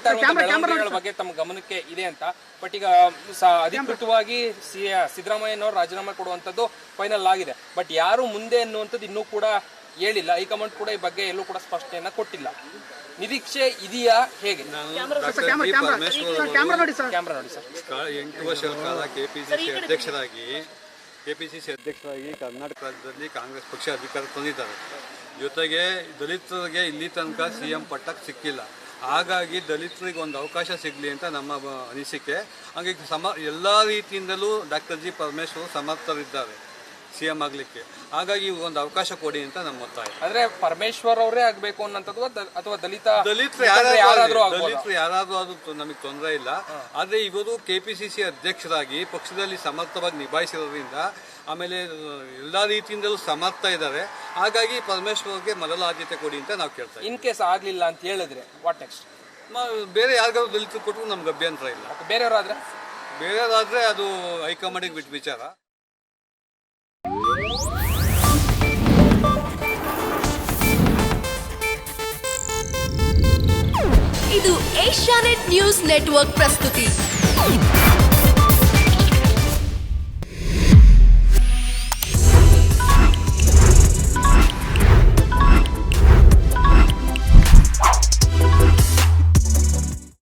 ಆಗ್ತಾ ಇರುವಂತ ಬೆಳವಣಿಗೆಗಳ ಬಗ್ಗೆ ತಮ್ಮ ಗಮನಕ್ಕೆ ಇದೆ ಅಂತ. ಬಟ್ ಈಗ ಅಧಿಕೃತವಾಗಿ ಸಿದ್ದರಾಮಯ್ಯನವರು ರಾಜೀನಾಮೆ ಕೊಡುವಂತದ್ದು ಫೈನಲ್ ಆಗಿದೆ. ಬಟ್ ಯಾರು ಮುಂದೆ ಅನ್ನುವಂಥದ್ದು ಇನ್ನೂ ಕೂಡ ಹೇಳಿಲ್ಲ. ಹೈಕಮಾಂಡ್ ಕೂಡ ಈ ಬಗ್ಗೆ ಎಲ್ಲೂ ಕೂಡ ಸ್ಪಷ್ಟನೆಯನ್ನ ಕೊಟ್ಟಿಲ್ಲ. ನಿರೀಕ್ಷೆ ಇದೆಯಾ ಹೇಗೆ? ಕ್ಯಾಮ್ರಾ ನೋಡಿ ಸರ್. 8 ವರ್ಷಗಳ ಕಾಲ ಕೆಪಿಸಿಸಿ ಅಧ್ಯಕ್ಷರಾಗಿ ಕರ್ನಾಟಕ ರಾಜ್ಯದಲ್ಲಿ ಕಾಂಗ್ರೆಸ್ ಪಕ್ಷ ಅಧಿಕಾರ ತಂದಿದ್ದಾರೆ. ಜೊತೆಗೆ ದಲಿತರಿಗೆ ಇಲ್ಲಿ ತನಕ CM ಪಟ್ಟಕ್ಕೆ ಸಿಕ್ಕಿಲ್ಲ. ಹಾಗಾಗಿ ದಲಿತರಿಗೆ ಒಂದು ಅವಕಾಶ ಸಿಗಲಿ ಅಂತ ನಮ್ಮ ಅನಿಸಿಕೆ. ಹಾಗಾಗಿ ಎಲ್ಲ ರೀತಿಯಿಂದಲೂ ಡಾಕ್ಟರ್ ಜಿ ಪರಮೇಶ್ವರ್ ಸಮರ್ಥರಿದ್ದಾರೆ CM ಆಗಲಿಕ್ಕೆ. ಹಾಗಾಗಿ ಒಂದು ಅವಕಾಶ ಕೊಡಿ ಅಂತ ನಮ್ಮ ಒತ್ತಾಯ. ಅಂದ್ರೆ ಪರಮೇಶ್ವರ್ ಅವರೇ ಆಗ್ಬೇಕು ಅನ್ನೋಂಥದ್ದು ಅಥವಾ ದಲಿತರು ಯಾರಾದ್ರೂ ಅದು ನಮಗೆ ತೊಂದರೆ ಇಲ್ಲ. ಆದ್ರೆ ಇವರು KPCC ಅಧ್ಯಕ್ಷರಾಗಿ ಪಕ್ಷದಲ್ಲಿ ಸಮರ್ಥವಾಗಿ ನಿಭಾಯಿಸಿರೋದ್ರಿಂದ, ಆಮೇಲೆ ಎಲ್ಲ ರೀತಿಯಿಂದಲೂ ಸಮರ್ಥ ಇದ್ದಾರೆ. ಹಾಗಾಗಿ ಪರಮೇಶ್ವರ್ಗೆ ಮೊದಲ ಆದ್ಯತೆ ಕೊಡಿ ಅಂತ ನಾವು ಕೇಳ್ತಾ ಇದ್ದೀವಿ. ಇನ್ ಕೇಸ್ ಆಗ್ಲಿಲ್ಲ ಅಂತ ಹೇಳಿದ್ರೆ ವಾಟ್ ನೆಕ್ಸ್ಟ್? ಬೇರೆ ಯಾರಿಗಾದ್ರು ದಲಿತರು ಕೊಟ್ಟರು ನಮ್ಗೆ ಅಭ್ಯಂತರ ಇಲ್ಲ. ಬೇರೆಯವರಾದ್ರೆ ಅದು ಹೈಕಮಾಂಡಿಗೆ ಬಿಟ್ಟು ವಿಚಾರ. ಇದು ಏಷ್ಯಾನೆಟ್ ನ್ಯೂಸ್ ನೆಟ್ವರ್ಕ್ ಪ್ರಸ್ತುತಿ.